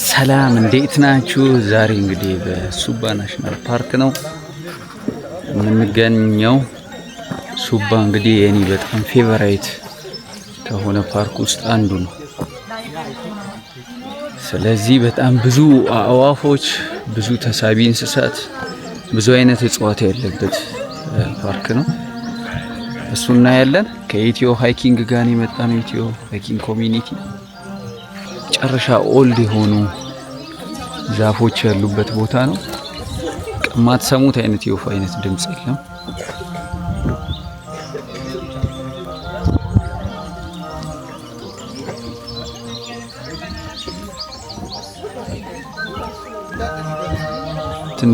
ሰላም እንዴት ናችሁ? ዛሬ እንግዲህ በሱባ ናሽናል ፓርክ ነው የምንገኘው። ሱባ እንግዲህ የኔ በጣም ፌቨራይት ከሆነ ፓርክ ውስጥ አንዱ ነው። ስለዚህ በጣም ብዙ አዕዋፎች፣ ብዙ ተሳቢ እንስሳት፣ ብዙ አይነት እጽዋት ያለበት ፓርክ ነው። እሱና ያለን ከኢትዮ ሃይኪንግ ጋር የመጣነው ኢትዮ ሃይኪንግ ኮሚኒቲ ጨርሻ ኦልድ የሆኑ ዛፎች ያሉበት ቦታ ነው። ማትሰሙት አይነት የወፍ አይነት ድምጽ የለም።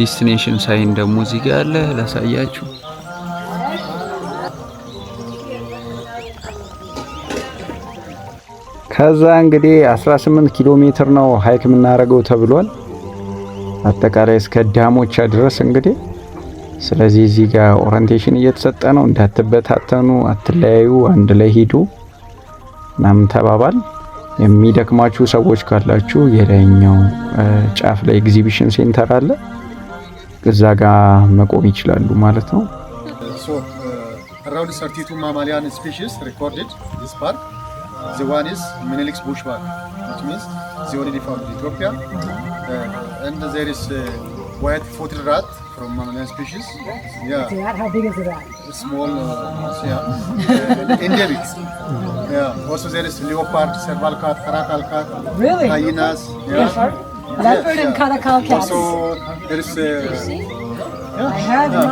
ዲስቲኔሽን ሳይን ደግሞ እዚህ ጋር አለ ላሳያችሁ። ከዛ እንግዲህ 18 ኪሎ ሜትር ነው ሃይክ የምናደርገው ተብሏል። አጠቃላይ እስከ ዳሞቻ ድረስ እንግዲህ። ስለዚህ እዚህ ጋር ኦሪንቴሽን እየተሰጠ ነው። እንዳትበታተኑ፣ አትለያዩ፣ አንድ ላይ ሂዱ እናም ተባባል። የሚደክማችሁ ሰዎች ካላችሁ የላይኛው ጫፍ ላይ ኤግዚቢሽን ሴንተር አለ፣ እዛ ጋር መቆም ይችላሉ ማለት ነው። around 32 mammalian species recorded this park. The one is Menelik's bush bark, which means the only found in Ethiopia. And there is white-footed rat from mammalian species. Yeah. How big is the rat? Small, endemic. Yeah. Also there is leopard, serval cat, caracal cat, really? hyenas. Yeah. Leopard and caracal cats. Also there is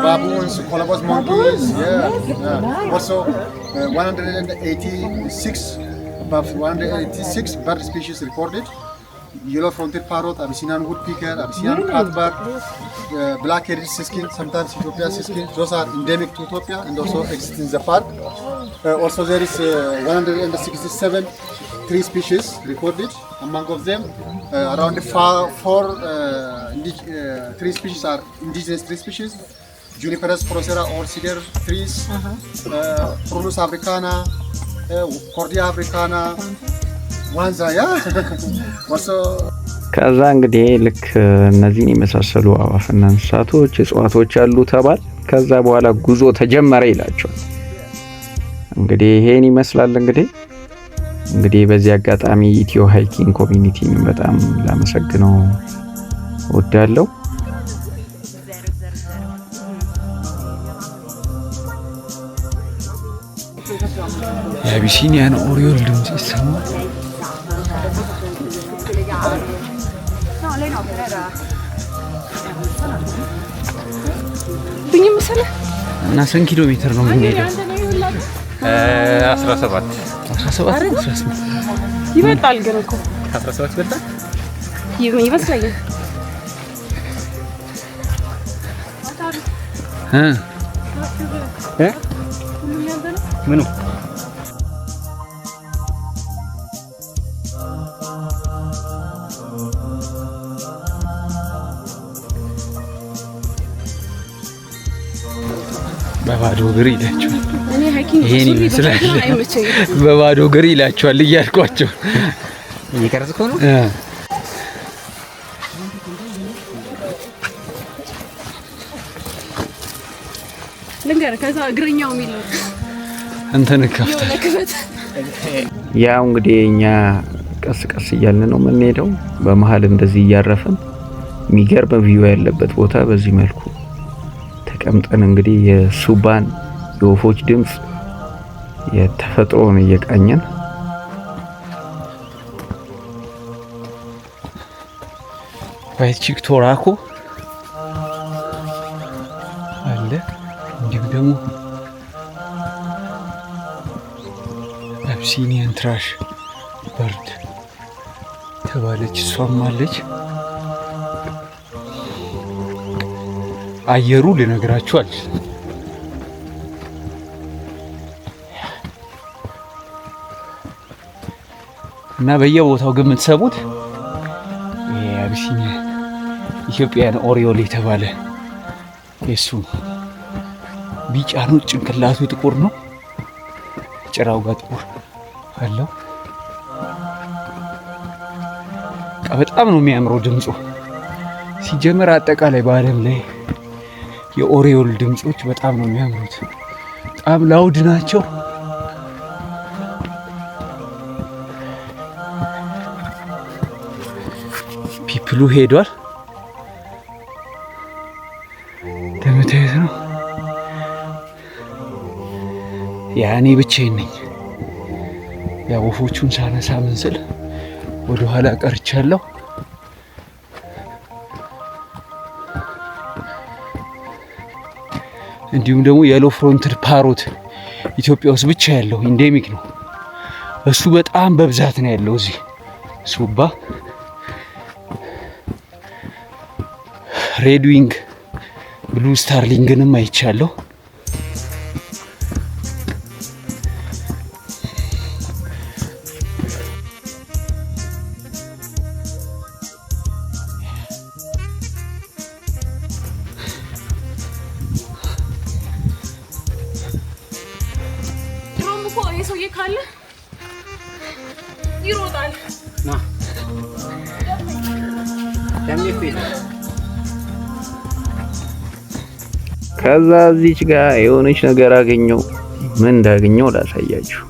baboons, colobus monkeys. Yeah. Also 186 bird species recorded. Yellow-fronted parrot, Abyssinian woodpecker, Abyssinian catbird, black-headed siskin, sometimes Ethiopian siskin. Those are endemic to Ethiopia and also exist in the park. Also there is 167 tree species recorded. Among of them, around four tree species are indigenous tree species. Juniperus, Procera, or cedar trees, Prunus africana, Cordia africana, Wanza, yeah. Also ከዛ እንግዲህ ልክ እነዚህን የመሳሰሉ አዕዋፍና እንስሳቶች እጽዋቶች አሉ ተባል። ከዛ በኋላ ጉዞ ተጀመረ ይላቸዋል። እንግዲህ ይሄን ይመስላል። እንግዲህ በዚህ አጋጣሚ ኢትዮ ሃይኪንግ ኮሚኒቲን በጣም ላመሰግነው እወዳለሁ። የአቢሲኒያን ኦሪዮል ድምጽ ይሰማል። እና ስንት ኪሎ ሜትር ነው የምንሄደው? 17 ይበልጣል ግን እኮ 17 ይበልጣል ይመስለኛል። ምኑ በባዶ እግር ይላቸዋል። እኔ ሃይኪንግ ይሄን ይመስላል። በባዶ እግር ይላቸዋል እያልኳቸው እየቀረጽኩ ነው። ልንገርህ ከዛ እግረኛው የሚለው እንትን ከፍተህ ያው እንግዲህ እኛ ቀስ ቀስ እያልን ነው የምንሄደው። በመሃል እንደዚህ እያረፈን የሚገርም ቪው ያለበት ቦታ በዚህ መልኩ ተቀምጠን እንግዲህ የሱባን የወፎች ድምጽ የተፈጥሮን እየቃኘን ዋይት ቺክ ቶራኮ አለ። እንዲሁም ደግሞ አብሲኒያን ትራሽ በርድ ተባለች፣ እሷም አለች። አየሩ ልነግራችሁ አልችልም። እና በየቦታው ግን የምትሰሙት የአቢሲኒያ ኢትዮጵያን ኦሪዮል የተባለ የሱ ቢጫ ነው። ጭንቅላቱ ጥቁር ነው። ጭራው ጋር ጥቁር አለው። በጣም ነው የሚያምረው ድምፁ። ሲጀመር አጠቃላይ በዓለም ላይ የኦሪዮል ድምጾች በጣም ነው የሚያምሩት። በጣም ላውድ ናቸው። ፒፕሉ ሄዷል። እንደምታዩት ነው። ያኔ ብቻዬን ነኝ። ያ ወፎቹን ሳነሳ ምን ስል ወደ ኋላ ቀርቻለሁ። እንዲሁም ደግሞ የሎ ፍሮንትድ ፓሮት ኢትዮጵያ ውስጥ ብቻ ያለው ኢንዴሚክ ነው። እሱ በጣም በብዛት ነው ያለው እዚህ ሱባ። ሬድዊንግ ብሉ ስታርሊንግንም አይቻለሁ። ሰውዬ ካለ ይሮጣል። ከዛ እዚች ጋር የሆነች ነገር አገኘው። ምን እንዳገኘው ላሳያችሁ።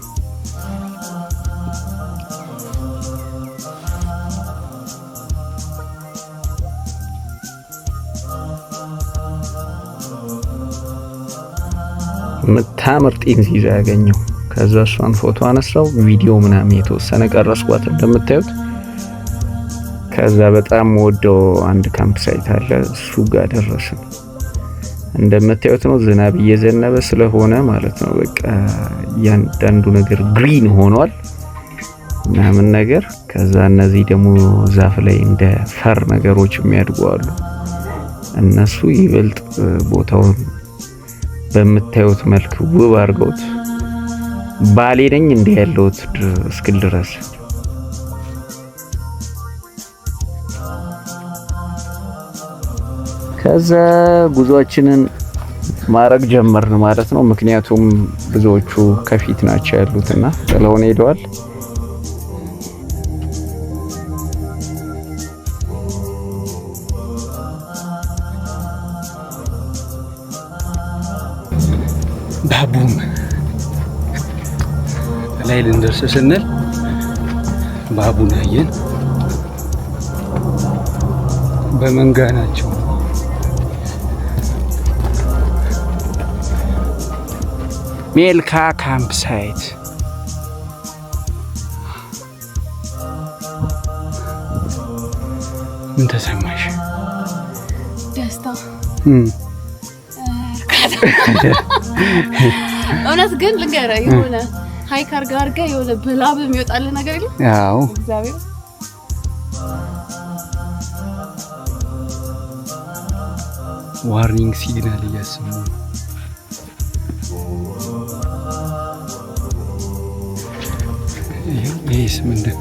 ምታምር ጢንዚዛ ያገኘው። ከዛ እሷን ፎቶ አነሳው፣ ቪዲዮ ምናምን የተወሰነ ቀረስኳት እንደምታዩት። ከዛ በጣም ወደው አንድ ካምፕ ሳይት አለ፣ እሱ ጋር ደረስን። እንደምታዩት ነው፣ ዝናብ እየዘነበ ስለሆነ ማለት ነው። በቃ ያንዳንዱ ነገር ግሪን ሆኗል ምናምን ነገር። ከዛ እነዚህ ደግሞ ዛፍ ላይ እንደ ፈር ነገሮች የሚያድጉ አሉ። እነሱ ይበልጥ ቦታውን በምታዩት መልክ ውብ አድርገውት ባሌ ነኝ እንደ ያለውት እስክል ድረስ። ከዛ ጉዟችንን ማረግ ጀመርን ማለት ነው። ምክንያቱም ብዙዎቹ ከፊት ናቸው ያሉትና ጥለውን ሄደዋል። ባቡን ላይ ልንደርስ ስንል ባቡን አየን። በመንጋ ናቸው። ሜልካ ካምፕ ሳይት ምን ተሰማሽ? ደስታ። እውነት ግን ልንገርህ የሆነ ሃይክ አርጋ የሆነ ብላብ የሚወጣልህ ነገር የለም? አዎ እግዚአብሔር ዋርኒንግ ሲግናል እያሰሙ ይሄስ ምንድን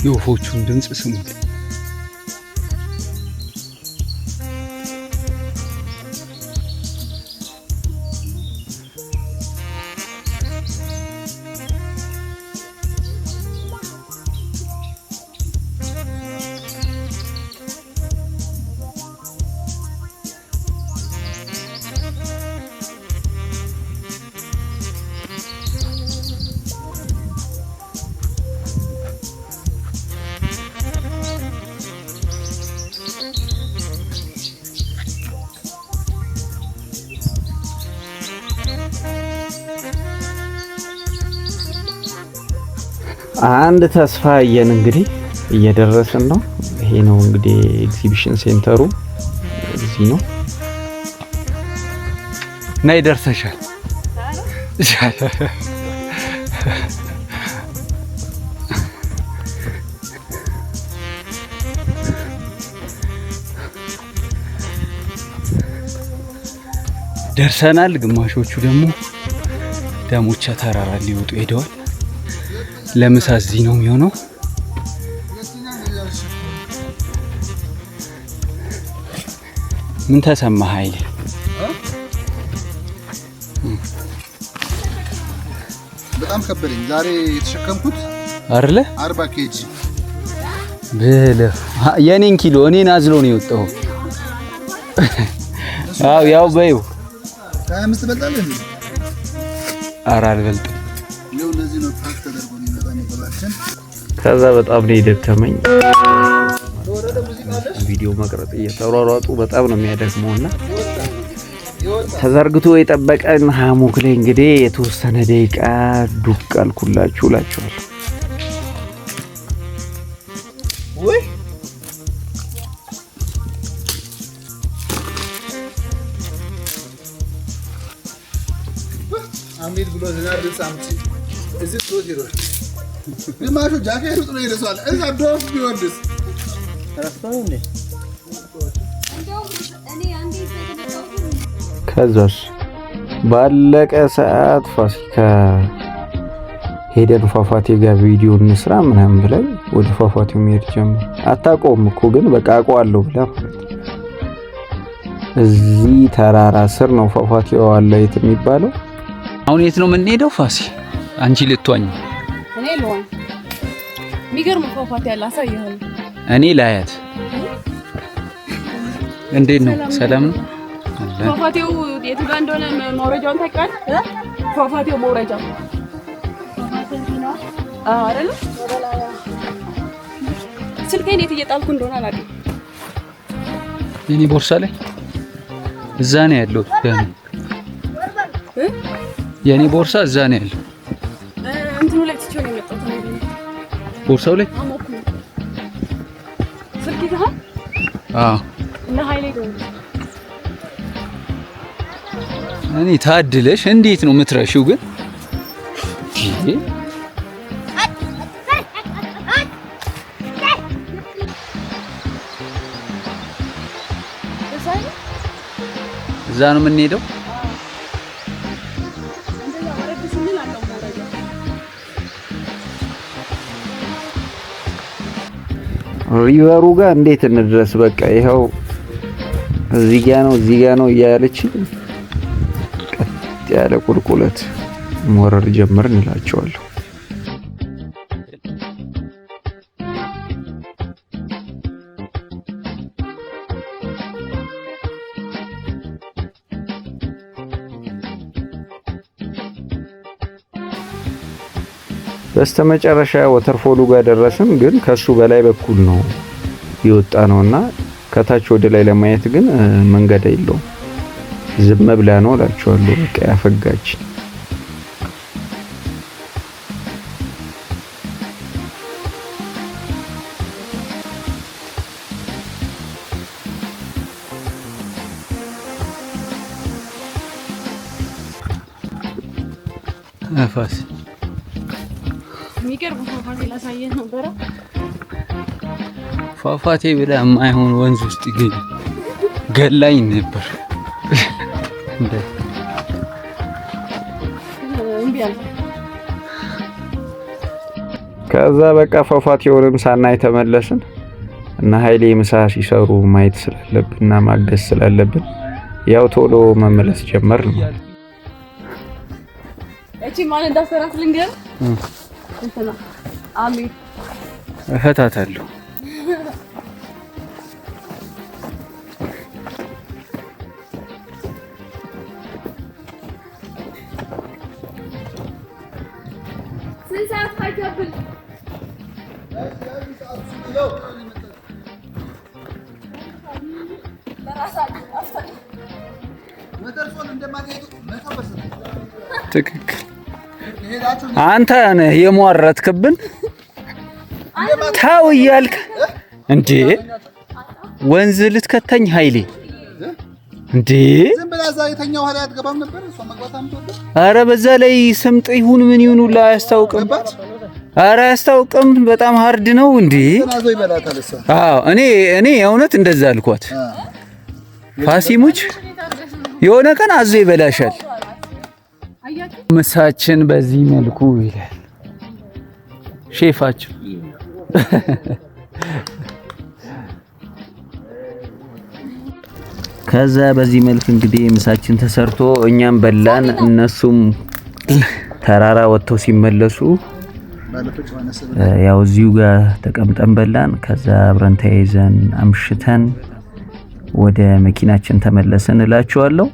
የወፎቹን ድምፅ ስሙት። አንድ ተስፋ አየን። እንግዲህ እየደረስን ነው። ይሄ ነው እንግዲህ ኤግዚቢሽን ሴንተሩ እዚህ ነው። ናይ ደርሰሻል። ደርሰናል። ግማሾቹ ደግሞ ዳሞቻ ተራራ ሊወጡ ሄደዋል። ለምሳ እዚህ ነው የሚሆነው። ምን ተሰማህ ኃይሌ? በጣም ከበደኝ ዛሬ የተሸከምኩት አይደለ 40 ኬጂ በለ የኔን ኪሎ እኔን አዝሎ ነው የወጣው። አው ያው በይው 25 በልጣለህ እንዴ? ኧረ አልበልጥም። ነው ለዚህ ነው ፓክ ተደርጎ የሚመጣው ነገራችን። ከዛ በጣም ነው የደከመኝ። ቪዲዮ መቅረጽ እየተሯሯጡ በጣም ነው የሚያደክመውና ተዘርግቶ የጠበቀን ሀሙክ ላይ እንግዲህ የተወሰነ ደቂቃ ዱቅ አልኩላችሁ እላችኋለሁ። ወይ አሚድ ብሎ ዝናብ ሳምጪ እዚህ ሶ ዚሮ ግማሹ ጃኬት ውስጥ ነው ይደርሳል። እዛ ዶፍ ቢወርድስ ከዛስ ባለቀ ሰዓት ፋሲካ ሄደን ፏፏቴ ጋር ቪዲዮ እንስራ ምናምን ብለን ወደ ፏፏቴው መሄድ ጀመር። አታውቀውም እኮ ግን በቃ አውቀዋለሁ ብላ እዚህ ተራራ ስር ነው ፏፏቴው አለ የት የሚባለው። አሁን የት ነው የምንሄደው ፋሲ? አንቺ ልትዋኝ እኔ ልዋኝ። የሚገርም ፏፏቴ ያለ አሳየኸኝ። እኔ ላያት። እንዴት ነው? ሰላም ነው? ፏፏቴው የቱ ጋር እንደሆነ መውረጃውን ታውቃለህ? ፏፏቴው መውረጃው አይደል? ስልኬን የት እየጣልኩ እንደሆነ አላውቅም። የኔ ቦርሳ ላይ እዛ ነው ያለው። የኔ ቦርሳ እዛ ነው ያለው። እንትኑ ላይ ትቼው ነው የመጣሁት። ቦርሳው ላይ ስልክ ይዘሃል? አዎ። እና ኃይሌ ደግሞ እኔ ታድለሽ እንዴት ነው የምትረሺው ግን? እዛ ነው የምንሄደው። ሪቨሩ ጋር እንዴት እንድረስ? በቃ ይኸው እዚህ ጋ ነው እያለች ቀጥ ያለ ቁልቁለት መውረድ ጀመርን እላቸዋለሁ። በስተመጨረሻ ወተርፎሉ ጋር ደረስን። ግን ከሱ በላይ በኩል ነው የወጣ ነውና ከታች ወደ ላይ ለማየት ግን መንገድ የለውም። ዝም ብላ ነው እላችኋለሁ። በቃ ያፈጋች ነፋስ የሚገርም ፏፏቴ ላሳየህ ነበረ። ፏፏቴ ብላ የማይሆን ወንዝ ውስጥ ገላኝ ነበር። ከዛ በቃ ፏፏቴውንም ሳናይ ተመለስን እና ኃይሌ ምሳ ሲሰሩ ማየት ስላለብንና ማገዝ ስላለብን ያው ቶሎ መመለስ ጀመርን። እቺ ማን እንዳሰራት ልንገር እንትና አሚር እፈታታለሁ። ትክክል። አንተ ነህ የሟረትክብን። ታው እያልክ እንዴ ወንዝ ልትከተኝ ኃይሌ እንዴ ዝም ብላ እዛ የተኛው ኋላ አትገባም ነበር? እሷ መግባት አምጥቶ አረ በዛ ላይ ስምጥ ይሁን ምን ይሁን ሁላ አያስታውቅም። አረ አያስታውቅም። በጣም ሃርድ ነው እንዴ። ተናዞ ይበላታል እሷ። አዎ እኔ የእውነት እንደዛ አልኳት። ፋሲሙች የሆነ ቀን አዞ ይበላሻል። ምሳችን በዚህ መልኩ ይላል ሼፋችን። ከዛ በዚህ መልክ እንግዲህ ምሳችን ተሰርቶ እኛም በላን እነሱም ተራራ ወጥተው ሲመለሱ ያው እዚሁ ጋር ተቀምጠን በላን። ከዛ አብረን ተያይዘን አምሽተን ወደ መኪናችን ተመለስን እላችኋለሁ።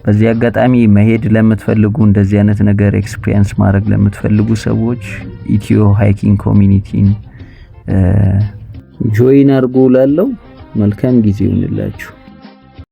በዚህ አጋጣሚ መሄድ ለምትፈልጉ እንደዚህ አይነት ነገር ኤክስፒሪየንስ ማድረግ ለምትፈልጉ ሰዎች ኢትዮ ሃይኪንግ ኮሚኒቲን ጆይን አድርጉ እላለሁ። መልካም ጊዜ ይሁንላችሁ።